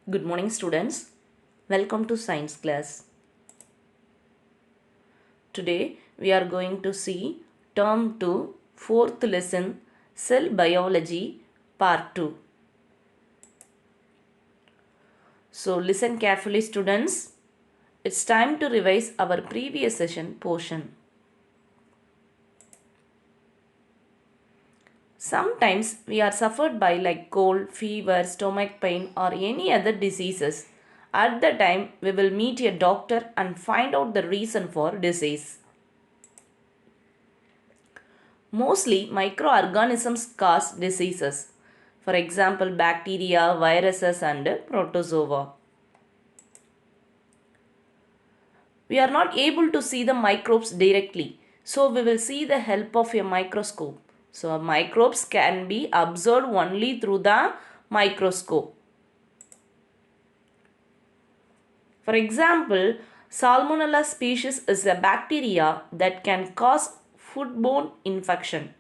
Good morning, students. Welcome to science class. Today we are going to see term 2, fourth lesson, cell biology, part 2. So listen carefully, students. It's time to revise our previous session portion. Sometimes we are suffered by like cold, fever, stomach pain or any other diseases. At the time we will meet a doctor and find out the reason for disease. Mostly microorganisms cause diseases. For example, bacteria, viruses and protozoa. We are not able to see the microbes directly, so we will see the help of a microscope. So microbes can be observed only through the microscope. For example, Salmonella species is a bacteria that can cause foodborne infection.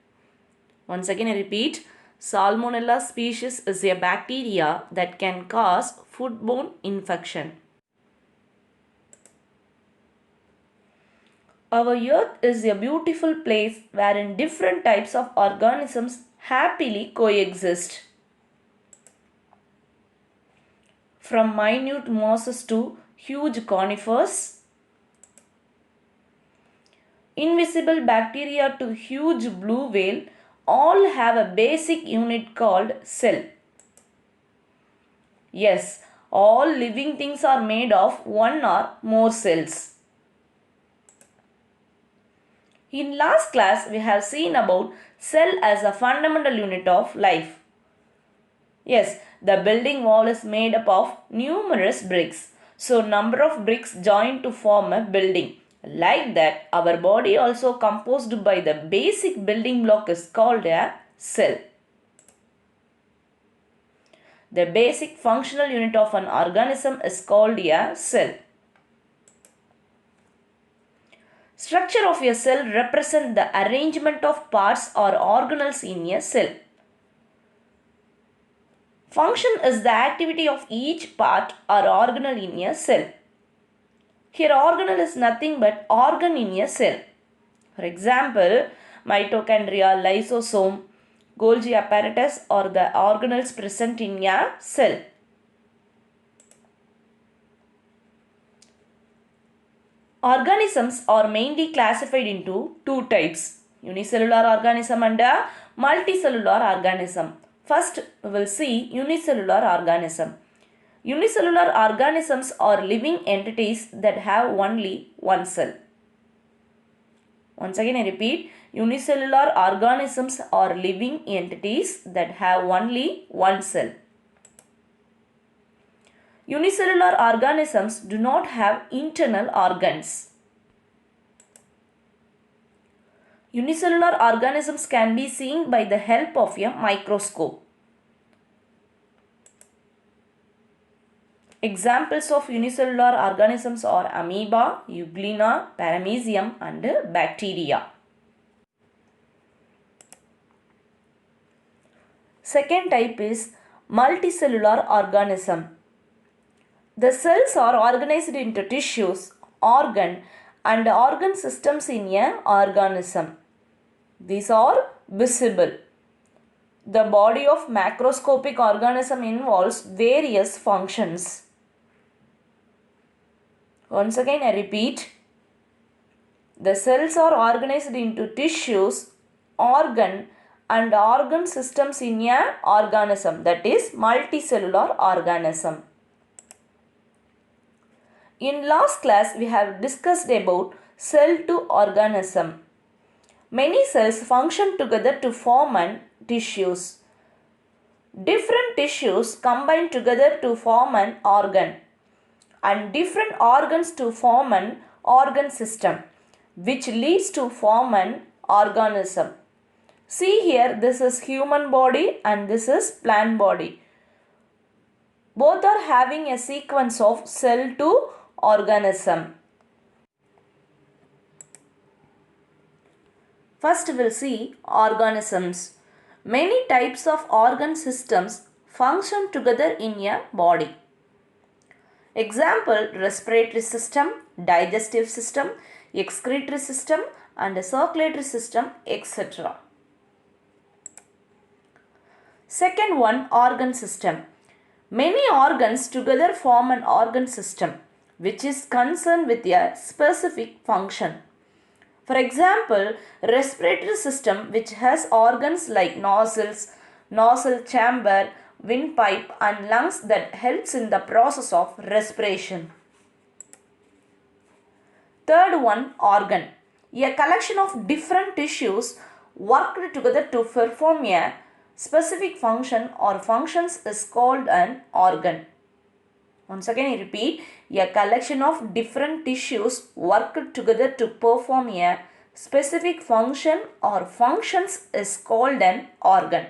Once again I repeat, Salmonella species is a bacteria that can cause foodborne infection. Our earth is a beautiful place wherein different types of organisms happily coexist. From minute mosses to huge conifers, invisible bacteria to huge blue whale, all have a basic unit called cell. Yes, all living things are made of one or more cells. In last class, we have seen about cell as a fundamental unit of life. Yes, the building wall is made up of numerous bricks. So, number of bricks join to form a building. Like that, our body also composed by the basic building block is called a cell. The basic functional unit of an organism is called a cell. Structure of a cell represents the arrangement of parts or organelles in a cell. Function is the activity of each part or organelle in a cell. Here organelle is nothing but organ in a cell. For example, mitochondria, lysosome, Golgi apparatus are the organelles present in a cell. Organisms are mainly classified into two types, unicellular organism and a multicellular organism. First, we will see unicellular organism. Unicellular organisms are living entities that have only one cell. Once again I repeat, unicellular organisms are living entities that have only one cell. Unicellular organisms do not have internal organs. Unicellular organisms can be seen by the help of a microscope. Examples of unicellular organisms are amoeba, euglena, paramecium and bacteria. Second type is multicellular organism. The cells are organized into tissues, organ and organ systems in an organism. These are visible. The body of macroscopic organism involves various functions. Once again I repeat, the cells are organized into tissues, organ and organ systems in an organism, that is multicellular organism. In last class, we have discussed about cell to organism. Many cells function together to form an tissues. Different tissues combine together to form an organ and different organs to form an organ system, which leads to form an organism. See here, this is human body and this is plant body. Both are having a sequence of cell to organism. First we'll see organisms. Many types of organ systems function together in a body. Example, respiratory system, digestive system, excretory system and circulatory system, etc. Second one, organ system. Many organs together form an organ system which is concerned with a specific function. For example, respiratory system which has organs like nostrils, nasal chamber, windpipe and lungs that helps in the process of respiration. Third one, organ. A collection of different tissues worked together to perform a specific function or functions is called an organ. Once again I repeat, a collection of different tissues worked together to perform a specific function or functions is called an organ.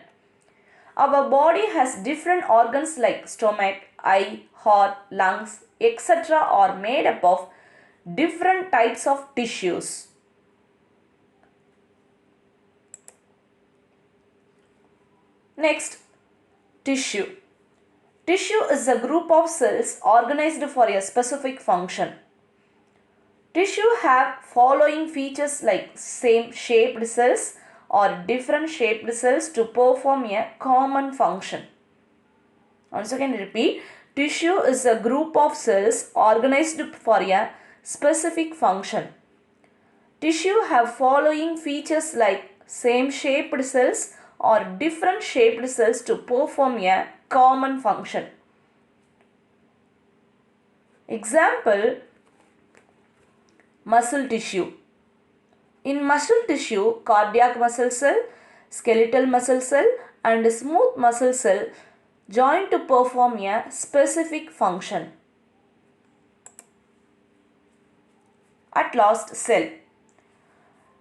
Our body has different organs like stomach, eye, heart, lungs, etc. are made up of different types of tissues. Next, tissue. Tissue is a group of cells organized for a specific function. Tissue have following features like same shaped cells or different shaped cells to perform a common function. Once again repeat, tissue is a group of cells organized for a specific function. Tissue have following features like same shaped cells or different shaped cells to perform a common function. Example, muscle tissue. In muscle tissue, cardiac muscle cell, skeletal muscle cell and smooth muscle cell join to perform a specific function. At last, cell.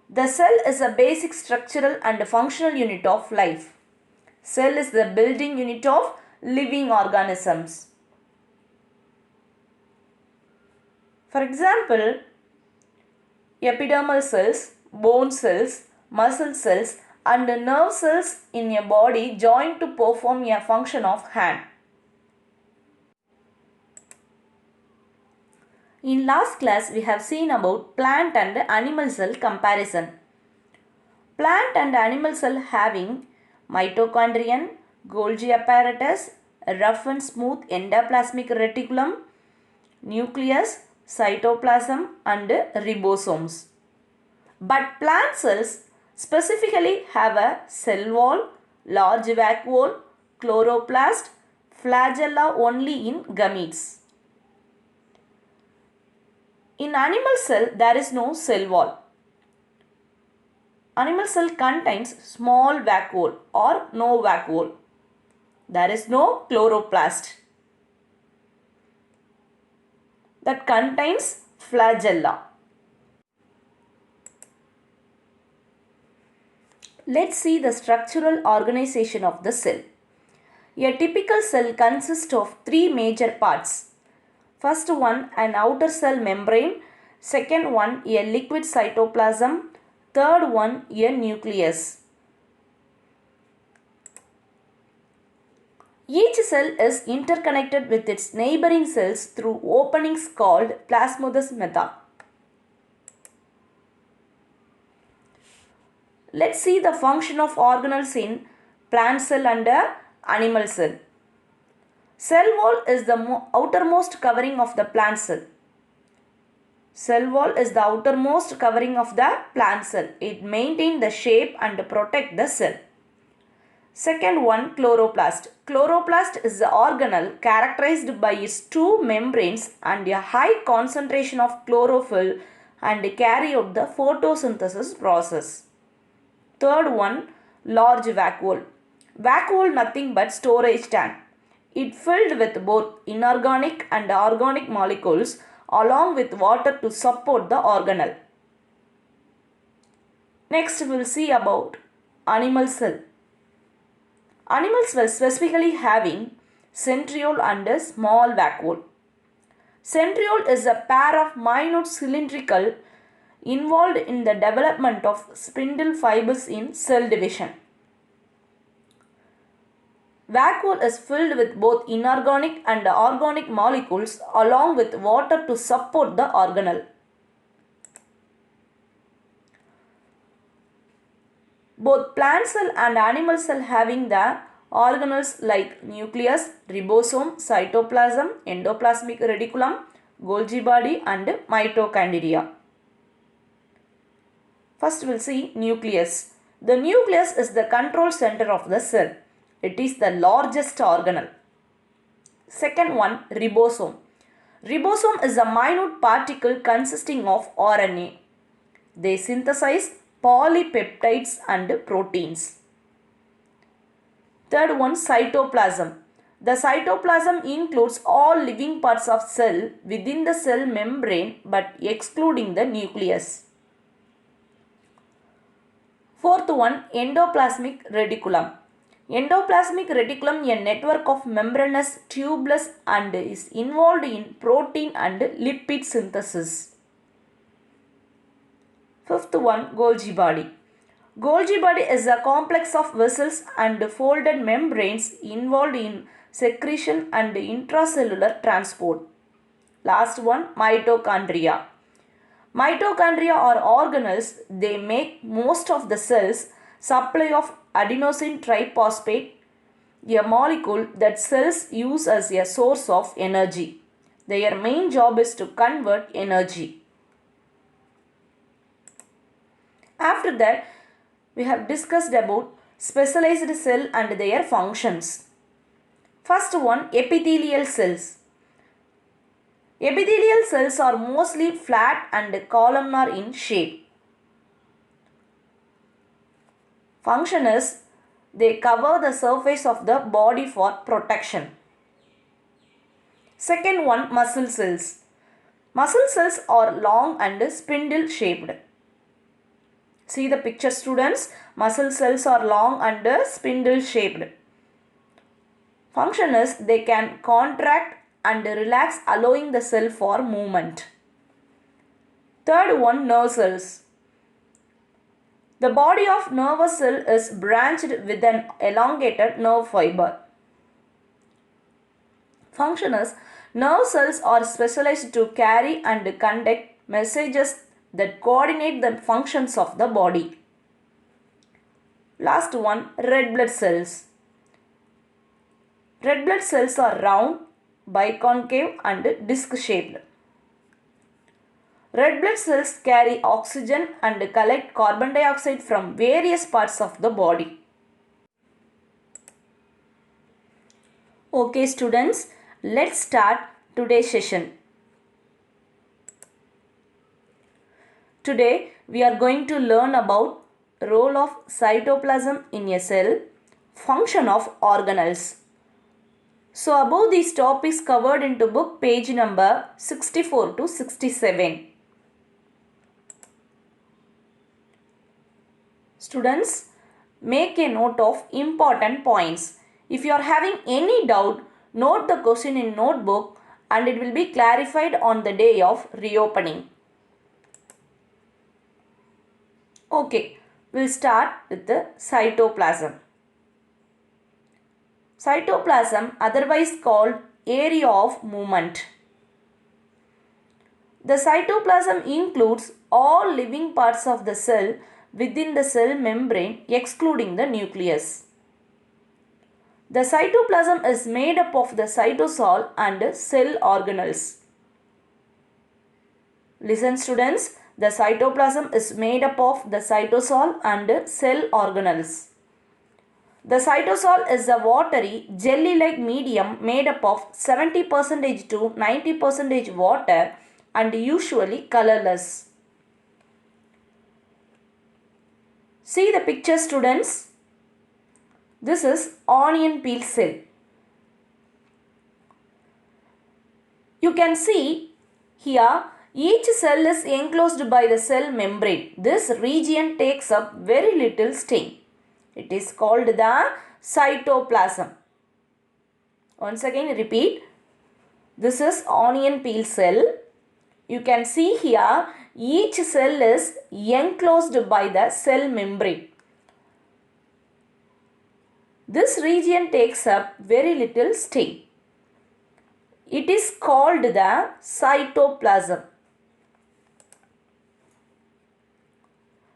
The cell is a basic structural and functional unit of life. Cell is the building unit of living organisms. For example, epidermal cells, bone cells, muscle cells and nerve cells in a body join to perform a function of hand. In last class, we have seen about plant and animal cell comparison. Plant and animal cell having mitochondrion, Golgi apparatus, rough and smooth endoplasmic reticulum, nucleus, cytoplasm and ribosomes. But plant cells specifically have a cell wall, large vacuole, chloroplast, flagella only in gametes. In animal cell, there is no cell wall. Animal cell contains small vacuole or no vacuole. There is no chloroplast that contains flagella. Let's see the structural organization of the cell. A typical cell consists of three major parts. First one, an outer cell membrane. Second one, a liquid cytoplasm. Third one, a nucleus. Each cell is interconnected with its neighboring cells through openings called plasmodesmata. Let's see the function of organelles in plant cell and animal cell. Cell wall is the outermost covering of the plant cell. Cell wall is the outermost covering of the plant cell. It maintains the shape and protects the cell. Second one, chloroplast. Chloroplast is the organelle characterized by its two membranes and a high concentration of chlorophyll and carry out the photosynthesis process. Third one, large vacuole. Vacuole nothing but storage tank. It filled with both inorganic and organic molecules along with water to support the organelle. Next we will see about animal cell. Animal cell specifically having centriole and a small vacuole. Centriole is a pair of minute cylindrical involved in the development of spindle fibers in cell division. Vacuole is filled with both inorganic and organic molecules along with water to support the organelle. Both plant cell and animal cell having the organelles like nucleus, ribosome, cytoplasm, endoplasmic reticulum, Golgi body and mitochondria. First we'll see nucleus. The nucleus is the control center of the cell. It is the largest organelle. Second one, ribosome. Ribosome is a minute particle consisting of RNA. They synthesize polypeptides and proteins. Third one, cytoplasm. The cytoplasm includes all living parts of cell within the cell membrane but excluding the nucleus. Fourth one, endoplasmic reticulum. Endoplasmic reticulum is a network of membranous tubules and is involved in protein and lipid synthesis. Fifth one, Golgi body. Golgi body is a complex of vessels and folded membranes involved in secretion and intracellular transport. Last one, mitochondria. Mitochondria are organelles. They make most of the cell's supply of adenosine triphosphate, a molecule that cells use as a source of energy. Their main job is to convert energy. After that, we have discussed about specialized cell and their functions. First one, epithelial cells. Epithelial cells are mostly flat and columnar in shape. Function is they cover the surface of the body for protection. Second one, muscle cells. Muscle cells are long and spindle shaped. See the picture, students. Muscle cells are long and spindle shaped. Function is they can contract and relax, allowing the cell for movement. Third one, nerve cells. The body of nervous cell is branched with an elongated nerve fiber. Function is nerve cells are specialized to carry and conduct messages that coordinate the functions of the body. Last one, red blood cells. Red blood cells are round, biconcave and disc shaped. Red blood cells carry oxygen and collect carbon dioxide from various parts of the body. Okay students, let's start today's session. Today we are going to learn about role of cytoplasm in a cell, function of organelles. So above these topics covered into book page number 64 to 67. Students, make a note of important points. If you are having any doubt, note the question in notebook and it will be clarified on the day of reopening. Okay, we'll start with the cytoplasm. Cytoplasm, otherwise called area of movement. The cytoplasm includes all living parts of the cell within the cell membrane excluding the nucleus. The cytoplasm is made up of the cytosol and cell organelles. Listen students, the cytoplasm is made up of the cytosol and cell organelles. The cytosol is a watery, jelly-like medium made up of 70% to 90% water and usually colorless. See the picture students. This is onion peel cell. You can see here each cell is enclosed by the cell membrane. This region takes up very little stain. It is called the cytoplasm. Once again repeat. This is onion peel cell. You can see here each cell is enclosed by the cell membrane. This region takes up very little steam. It is called the cytoplasm.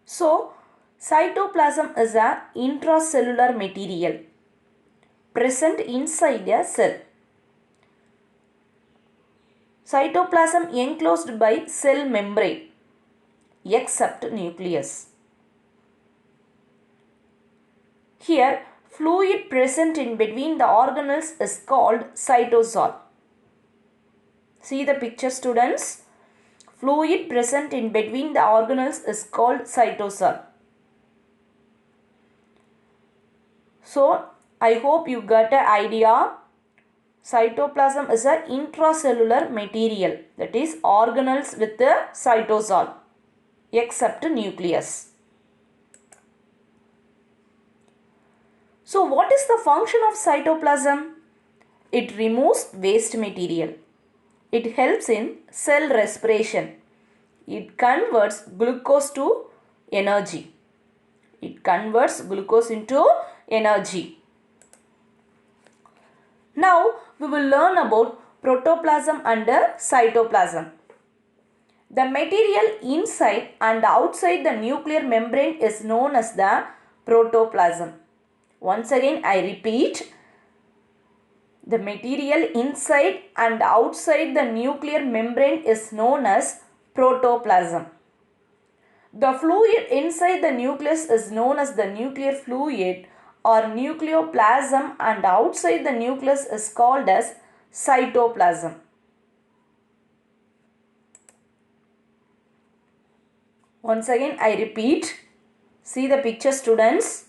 So, cytoplasm is an intracellular material present inside a cell. Cytoplasm enclosed by cell membrane except nucleus. Here, fluid present in between the organelles is called cytosol. See the picture, students. Fluid present in between the organelles is called cytosol. So, I hope you got an idea. Cytoplasm is an intracellular material, that is organelles with the cytosol except nucleus. So, what is the function of cytoplasm? It removes waste material. It helps in cell respiration. It converts glucose to energy. It converts glucose into energy. Now, we will learn about protoplasm and cytoplasm. The material inside and outside the nuclear membrane is known as the protoplasm. Once again, I repeat, the material inside and outside the nuclear membrane is known as protoplasm. The fluid inside the nucleus is known as the nuclear fluid or nucleoplasm, and outside the nucleus is called as cytoplasm. Once again, I repeat, see the picture, students.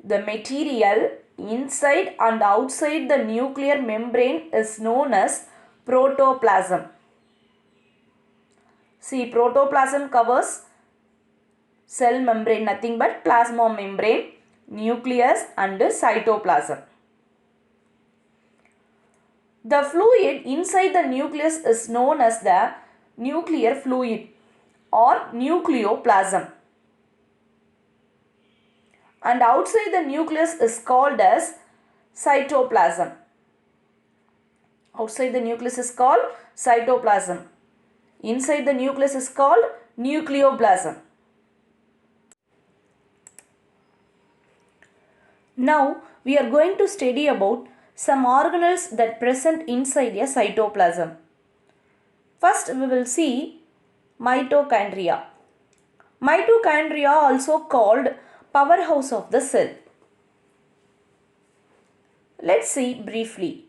The material inside and outside the nuclear membrane is known as protoplasm. See, protoplasm covers cell membrane, nothing but plasma membrane, nucleus and cytoplasm. The fluid inside the nucleus is known as the nuclear fluid or nucleoplasm, and outside the nucleus is called as cytoplasm. Outside the nucleus is called cytoplasm. Inside the nucleus is called nucleoplasm. Now we are going to study about some organelles that present inside a cytoplasm. First we will see mitochondria. Mitochondria, also called powerhouse of the cell. Let's see briefly.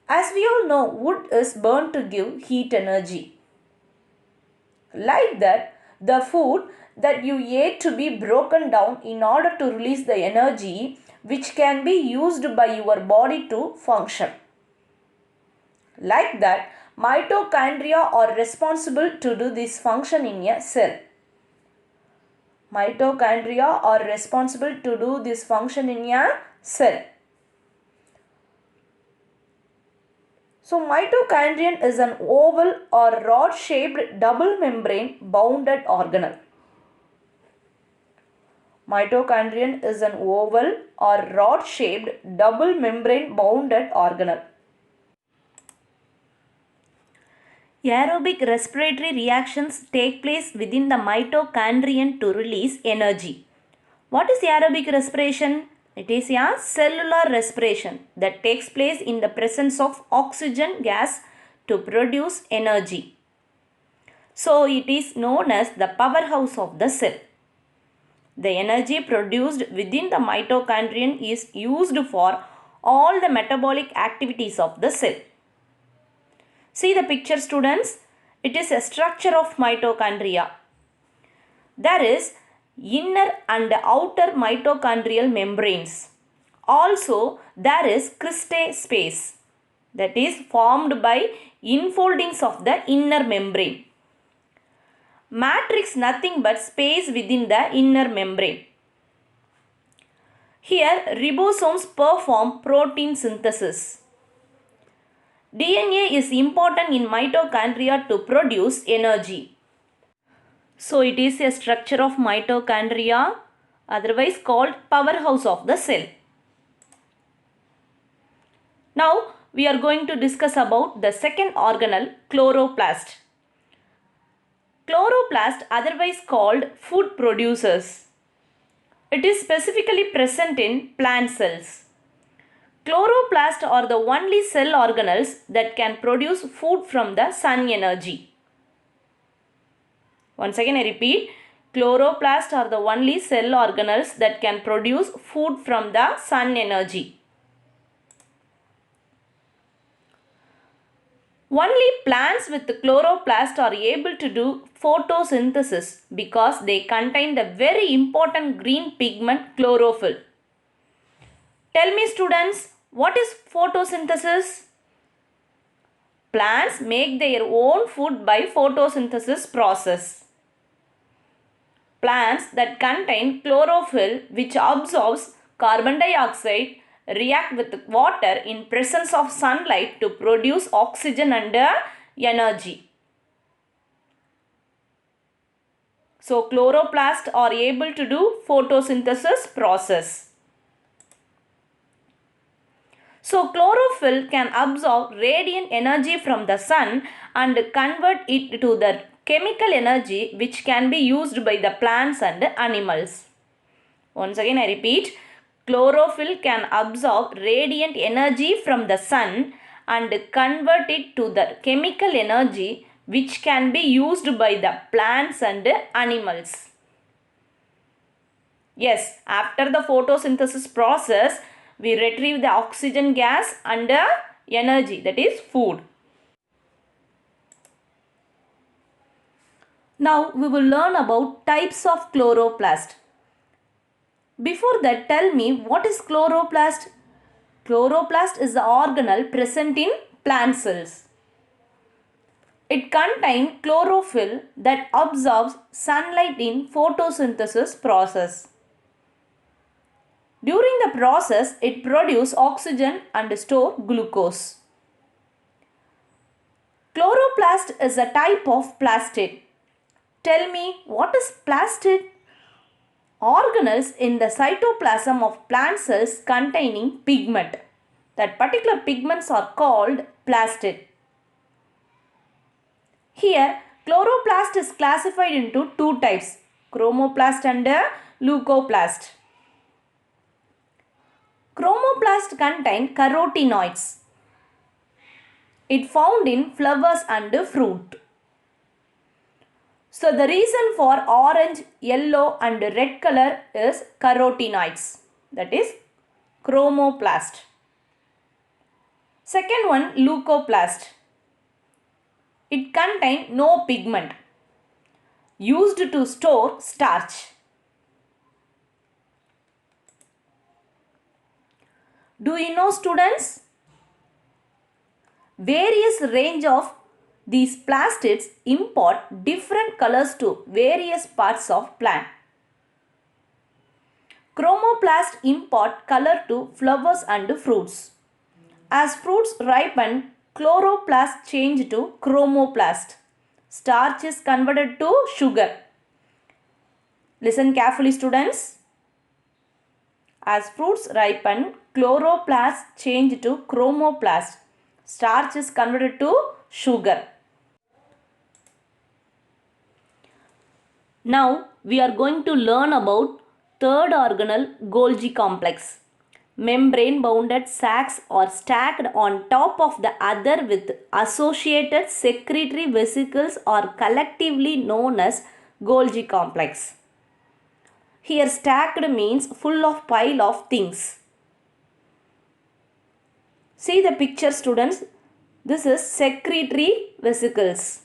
As we all know, wood is burned to give heat energy. Like that, the food that you ate to be broken down in order to release the energy which can be used by your body to function. Like that, mitochondria are responsible to do this function in a cell. Mitochondria are responsible to do this function in a cell. So, mitochondrion is an oval or rod-shaped double membrane bounded organelle. Mitochondrion is an oval or rod-shaped double membrane bounded organelle. Aerobic respiratory reactions take place within the mitochondrion to release energy. What is aerobic respiration? It is a cellular respiration that takes place in the presence of oxygen gas to produce energy. So it is known as the powerhouse of the cell. The energy produced within the mitochondrion is used for all the metabolic activities of the cell. See the picture, students. It is a structure of mitochondria. There is inner and outer mitochondrial membranes. Also, there is cristae space, that is formed by infoldings of the inner membrane. Matrix, nothing but space within the inner membrane. Here, ribosomes perform protein synthesis. DNA is important in mitochondria to produce energy. So it is a structure of mitochondria, otherwise called powerhouse of the cell. Now we are going to discuss about the second organelle, chloroplast. Chloroplast, otherwise called food producers. It is specifically present in plant cells. Chloroplasts are the only cell organelles that can produce food from the sun energy. Once again I repeat, chloroplasts are the only cell organelles that can produce food from the sun energy. Only plants with chloroplast are able to do photosynthesis because they contain the very important green pigment chlorophyll. Tell me students, what is photosynthesis? Plants make their own food by photosynthesis process. Plants that contain chlorophyll, which absorbs carbon dioxide, react with water in presence of sunlight to produce oxygen and energy. So chloroplasts are able to do photosynthesis process. So chlorophyll can absorb radiant energy from the sun and convert it to the chemical energy which can be used by the plants and animals. Once again I repeat, chlorophyll can absorb radiant energy from the sun and convert it to the chemical energy which can be used by the plants and animals. Yes, after the photosynthesis process, we retrieve the oxygen gas and energy, that is food. Now we will learn about types of chloroplast. Before that, tell me, what is chloroplast? Chloroplast is the organelle present in plant cells. It contains chlorophyll that absorbs sunlight in photosynthesis process. During the process, it produces oxygen and stores glucose. Chloroplast is a type of plastid. Tell me, what is plastid? Organelles in the cytoplasm of plant cells containing pigment. That particular pigments are called plastid. Here, chloroplast is classified into two types, chromoplast and leucoplast. Chromoplast contain carotenoids. It found in flowers and fruit. So the reason for orange, yellow and red color is carotenoids, that is chromoplast. Second one, leucoplast. It contains no pigment, used to store starch. Do you know students? Various range of these plastids impart different colors to various parts of plant. Chromoplast impart color to flowers and fruits. As fruits ripen, chloroplast change to chromoplast. Starch is converted to sugar. Listen carefully students. As fruits ripen, chloroplast change to chromoplast. Starch is converted to sugar. Now we are going to learn about third organelle, Golgi complex. Membrane bounded sacs are stacked on top of the other with associated secretory vesicles are collectively known as Golgi complex. Here stacked means full of pile of things. See the picture students. This is secretory vesicles,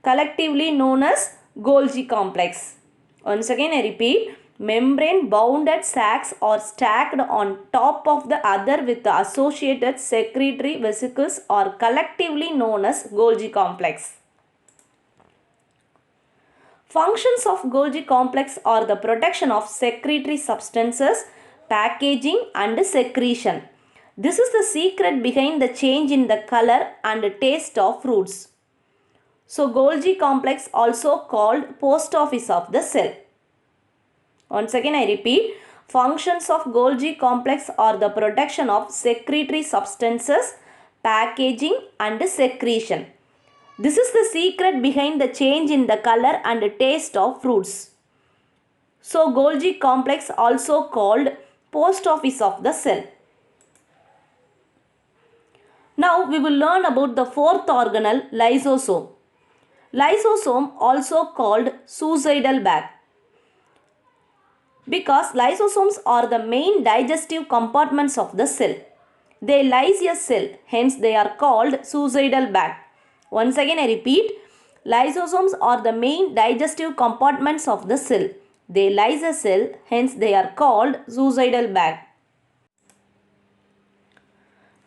collectively known as Golgi complex. Once again I repeat, membrane bounded sacs are stacked on top of the other with the associated secretory vesicles are collectively known as Golgi complex. Functions of Golgi complex are the protection of secretory substances, packaging and secretion. This is the secret behind the change in the color and taste of fruits. So Golgi complex also called post office of the cell. Once again I repeat, functions of Golgi complex are the production of secretory substances, packaging and secretion. This is the secret behind the change in the color and taste of fruits. So Golgi complex also called post office of the cell. Now we will learn about the fourth organelle, lysosome. Lysosome also called suicidal bag, because lysosomes are the main digestive compartments of the cell. They lyse a cell, hence they are called suicidal bag. Once again I repeat, lysosomes are the main digestive compartments of the cell. They lyse a cell, hence they are called suicidal bag.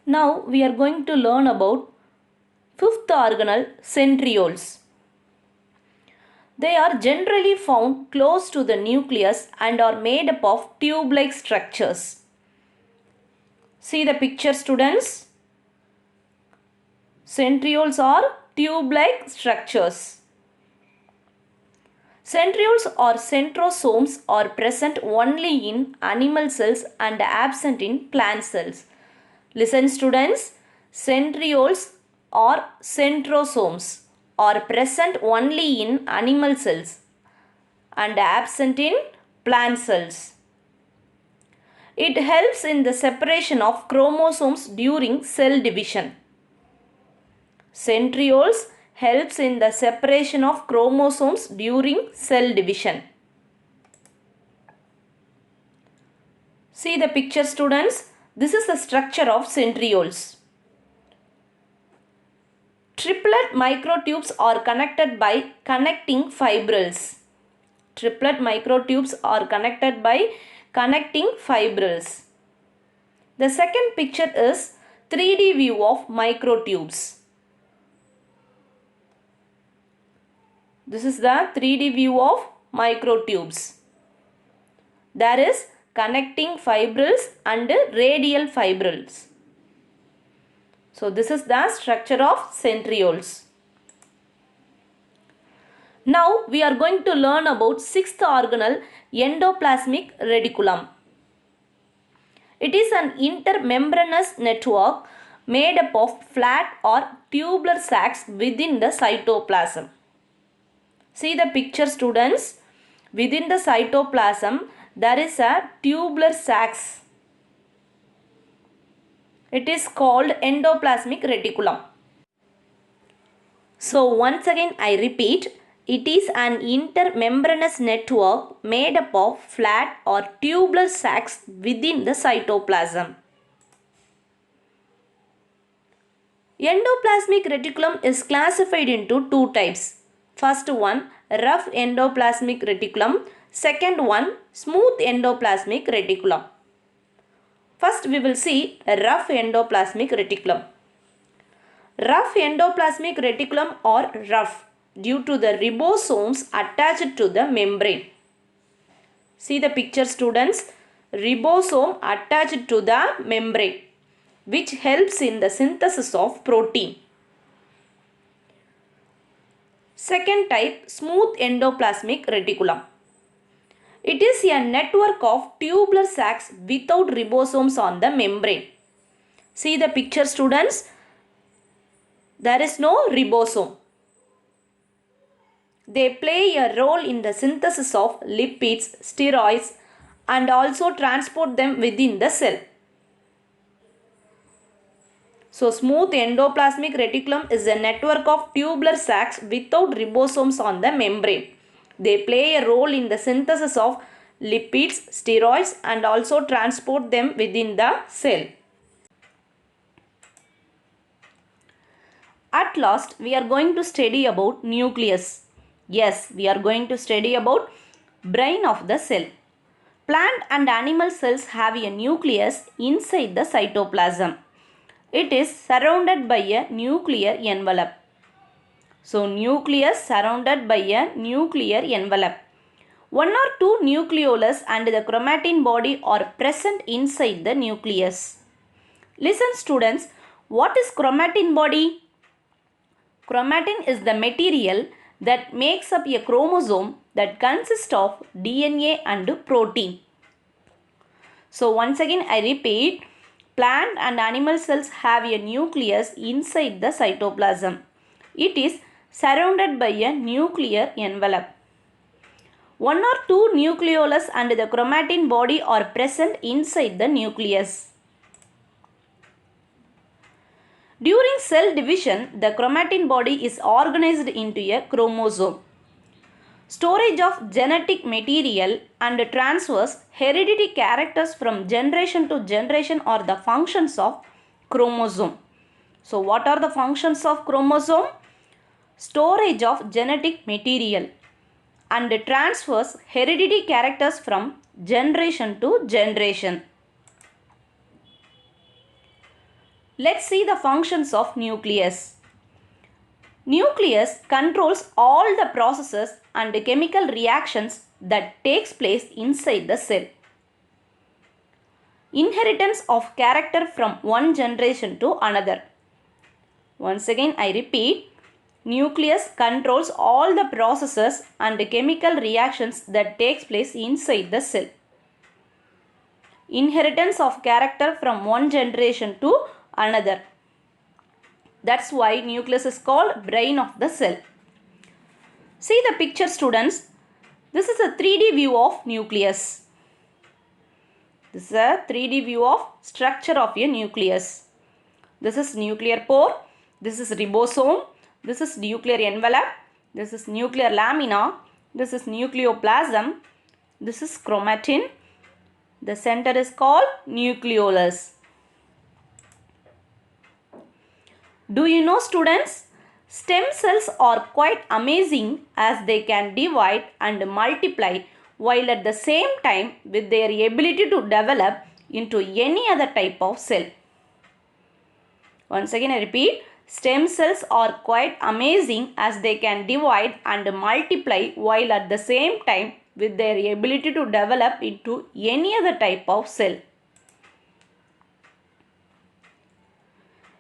Now we are going to learn about fifth organelle, centrioles. They are generally found close to the nucleus and are made up of tube-like structures. See the picture, students. Centrioles are tube-like structures. Centrioles or centrosomes are present only in animal cells and absent in plant cells. Listen, students. Centrioles or centrosomes are present only in animal cells and absent in plant cells. It helps in the separation of chromosomes during cell division. Centrioles helps in the separation of chromosomes during cell division. See the picture, students. This is the structure of centrioles. Triplet microtubes are connected by connecting fibrils. Triplet microtubes are connected by connecting fibrils. The second picture is 3D view of microtubes. This is the 3D view of microtubes. There is connecting fibrils and radial fibrils. So this is the structure of centrioles. Now we are going to learn about sixth organelle, endoplasmic reticulum. It is an intermembranous network made up of flat or tubular sacs within the cytoplasm. See the picture, students. Within the cytoplasm there is a tubular sacs. It is called endoplasmic reticulum. So once again I repeat, it is an intermembranous network made up of flat or tubular sacs within the cytoplasm. Endoplasmic reticulum is classified into two types. First one, rough endoplasmic reticulum. Second one, smooth endoplasmic reticulum. First we will see rough endoplasmic reticulum. Rough endoplasmic reticulum are rough due to the ribosomes attached to the membrane. See the picture, students. Ribosome attached to the membrane, which helps in the synthesis of protein. Second type, smooth endoplasmic reticulum. It is a network of tubular sacs without ribosomes on the membrane. See the picture, students. There is no ribosome. They play a role in the synthesis of lipids, steroids, and also transport them within the cell. So smooth endoplasmic reticulum is a network of tubular sacs without ribosomes on the membrane. They play a role in the synthesis of lipids, steroids, and also transport them within the cell. At last, we are going to study about nucleus. Yes, we are going to study about brain of the cell. Plant and animal cells have a nucleus inside the cytoplasm. It is surrounded by a nuclear envelope. So, nucleus surrounded by a nuclear envelope. One or two nucleolus and the chromatin body are present inside the nucleus. Listen, students, what is chromatin body? Chromatin is the material that makes up a chromosome that consists of DNA and protein. So once again I repeat, plant and animal cells have a nucleus inside the cytoplasm. It is surrounded by a nuclear envelope. One or two nucleolus and the chromatin body are present inside the nucleus. During cell division, the chromatin body is organized into a chromosome. Storage of genetic material and transfers hereditary characters from generation to generation are the functions of chromosome. So what are the functions of chromosome? Storage of genetic material and transfers hereditary characters from generation to generation. Let's see the functions of nucleus. Nucleus controls all the processes and chemical reactions that takes place inside the cell. Inheritance of character from one generation to another. Once again I repeat, nucleus controls all the processes and chemical reactions that takes place inside the cell. Inheritance of character from one generation to another. That's why nucleus is called brain of the cell. See the picture, students. This is a 3D view of nucleus. This is a 3D view of structure of a nucleus. This is nuclear pore. This is ribosome. This is nuclear envelope. This is nuclear lamina. This is nucleoplasm. This is chromatin. The center is called nucleolus. Do you know, students? Stem cells are quite amazing as they can divide and multiply while at the same time with their ability to develop into any other type of cell. Once again I repeat, stem cells are quite amazing as they can divide and multiply while at the same time with their ability to develop into any other type of cell.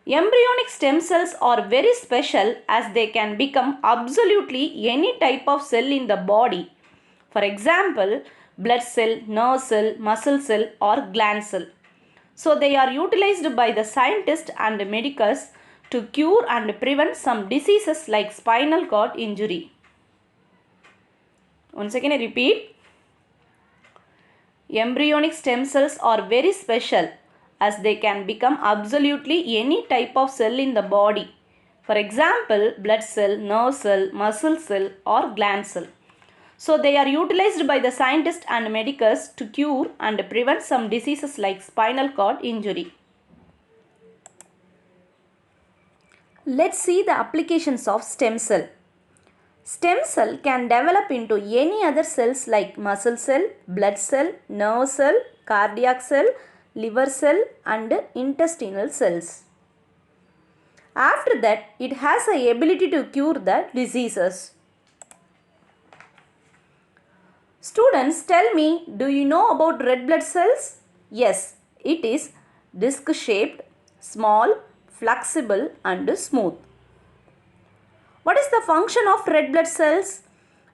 Embryonic stem cells are very special as they can become absolutely any type of cell in the body. For example, blood cell, nerve cell, muscle cell or gland cell. So they are utilized by the scientists and medicals to cure and prevent some diseases like spinal cord injury. Once again I repeat, embryonic stem cells are very special as they can become absolutely any type of cell in the body. For example, blood cell, nerve cell, muscle cell or gland cell. So they are utilized by the scientists and medicals to cure and prevent some diseases like spinal cord injury. Let's see the applications of stem cell. Stem cell can develop into any other cells like muscle cell, blood cell, nerve cell, cardiac cell, liver cell and intestinal cells. After that, it has the ability to cure the diseases. Students, tell me, do you know about red blood cells? Yes, it is disc shaped, small, flexible and smooth. What is the function of red blood cells?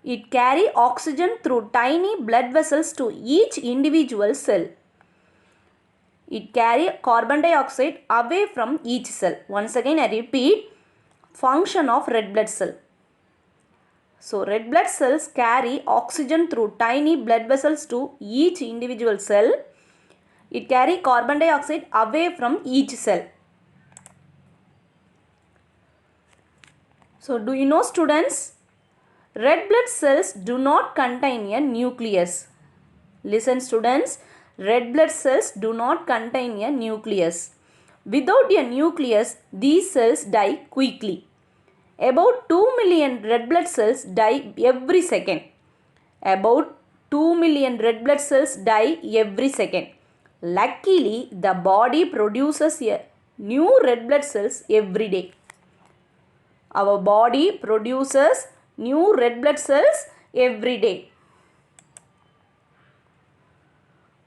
It carries oxygen through tiny blood vessels to each individual cell. It carries carbon dioxide away from each cell. Once again I repeat, function of red blood cell. So red blood cells carry oxygen through tiny blood vessels to each individual cell. It carries carbon dioxide away from each cell. So do you know, students? Red blood cells do not contain a nucleus. Listen, students. Red blood cells do not contain a nucleus. Without a nucleus, these cells die quickly. About 2 million red blood cells die every second. About 2 million red blood cells die every second. Luckily, the body produces a new red blood cells every day. Our body produces new red blood cells every day.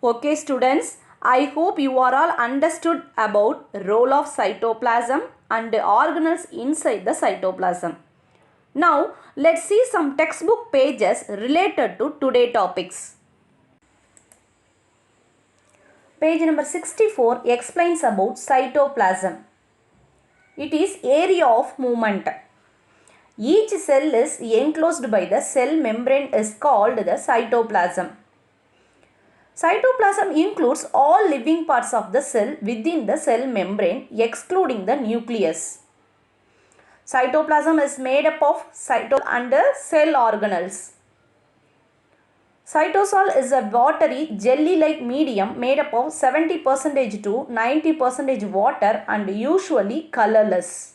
Okay, students, I hope you are all understood about role of cytoplasm and organelles inside the cytoplasm. Now, let's see some textbook pages related to today's topics. Page number 64 explains about cytoplasm. It is area of movement. Each cell is enclosed by the cell membrane is called the cytoplasm. Cytoplasm includes all living parts of the cell within the cell membrane excluding the nucleus. Cytoplasm is made up of cytosol and cell organelles. Cytosol is a watery jelly-like medium made up of 70% to 90% water and usually colorless.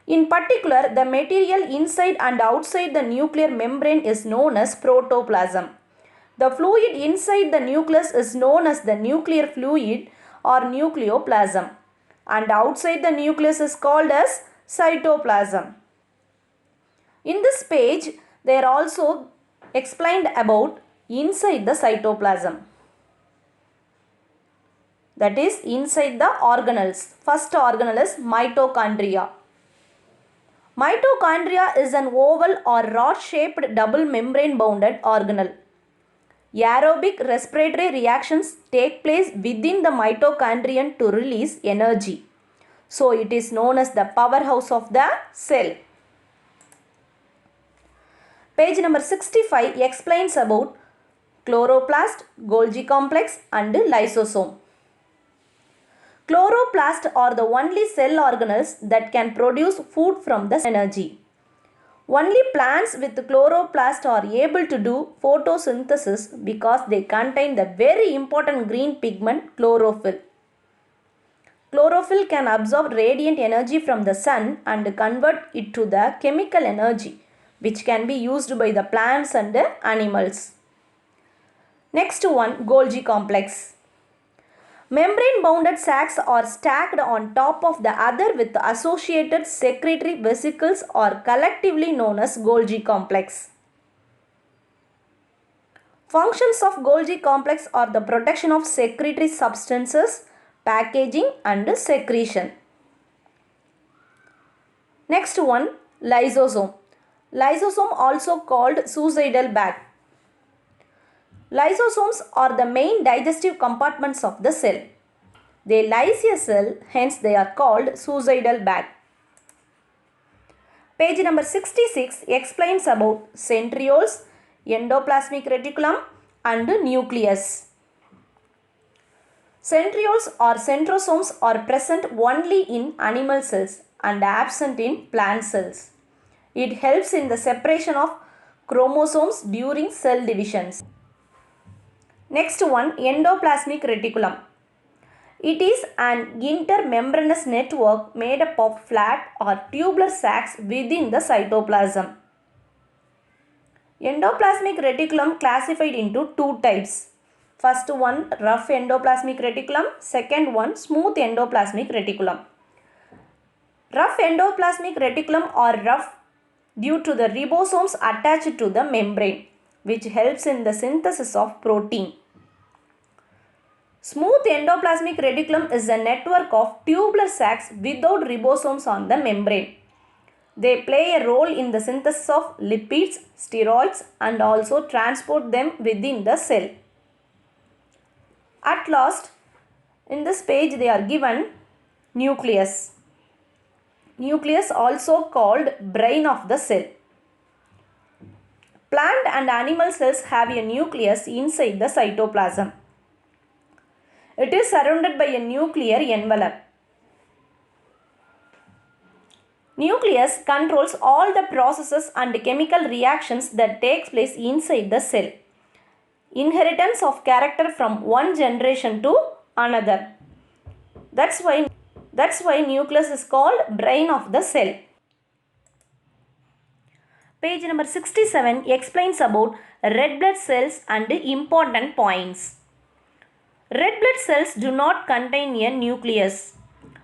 In particular, the material inside and outside the nuclear membrane is known as protoplasm. The fluid inside the nucleus is known as the nuclear fluid or nucleoplasm, and outside the nucleus is called as cytoplasm. In this page, they are also explained about inside the cytoplasm. That is inside the organelles. First organelle is mitochondria. Mitochondria is an oval or rod-shaped double membrane bounded organelle. Aerobic respiratory reactions take place within the mitochondrion to release energy. So it is known as the powerhouse of the cell. Page number 65 explains about chloroplast, Golgi complex and lysosome. Chloroplasts are the only cell organelles that can produce food from the energy. Only plants with chloroplast are able to do photosynthesis because they contain the very important green pigment chlorophyll. Chlorophyll can absorb radiant energy from the sun and convert it to the chemical energy, which can be used by the plants and animals. Next one, Golgi complex. Membrane bounded sacs are stacked on top of the other with associated secretory vesicles are collectively known as Golgi complex. Functions of Golgi complex are the protection of secretory substances, packaging and secretion. Next one, lysosome. Lysosome also called suicidal bag. Lysosomes are the main digestive compartments of the cell. They lyse a cell, hence they are called suicidal bag. Page number 66 explains about centrioles, endoplasmic reticulum and nucleus. Centrioles or centrosomes are present only in animal cells and absent in plant cells. It helps in the separation of chromosomes during cell divisions. Next one, endoplasmic reticulum. It is an intermembranous network made up of flat or tubular sacs within the cytoplasm. Endoplasmic reticulum classified into two types. First one, rough endoplasmic reticulum. Second one, smooth endoplasmic reticulum. Rough endoplasmic reticulum are rough due to the ribosomes attached to the membrane, which helps in the synthesis of protein. Smooth endoplasmic reticulum is a network of tubular sacs without ribosomes on the membrane. They play a role in the synthesis of lipids, steroids and also transport them within the cell. At last, in this page they are given nucleus. Nucleus also called brain of the cell. Plant and animal cells have a nucleus inside the cytoplasm. It is surrounded by a nuclear envelope. Nucleus controls all the processes and chemical reactions that takes place inside the cell. Inheritance of character from one generation to another. That's why nucleus is called brain of the cell. Page number 67 explains about red blood cells and important points. Red blood cells do not contain a nucleus.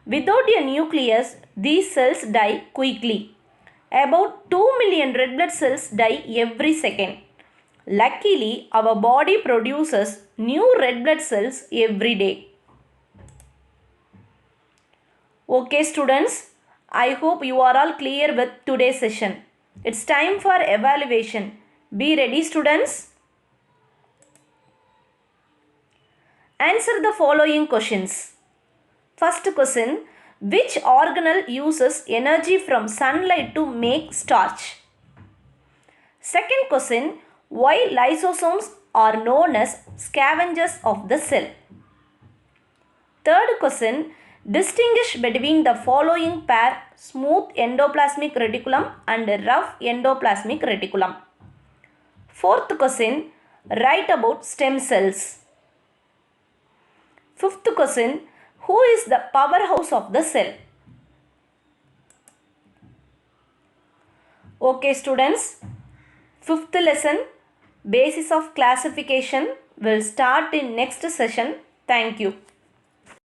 Without a nucleus, these cells die quickly. About 2 million red blood cells die every second. Luckily, our body produces new red blood cells every day. Okay, students, I hope you are all clear with today's session. It's time for evaluation. Be ready, students. Answer the following questions. First question, which organelle uses energy from sunlight to make starch? Second question, why lysosomes are known as scavengers of the cell? Third question, distinguish between the following pair, smooth endoplasmic reticulum and rough endoplasmic reticulum. Fourth question, write about stem cells. Fifth question, who is the powerhouse of the cell? Okay, students, fifth lesson, basis of classification, will start in next session. Thank you.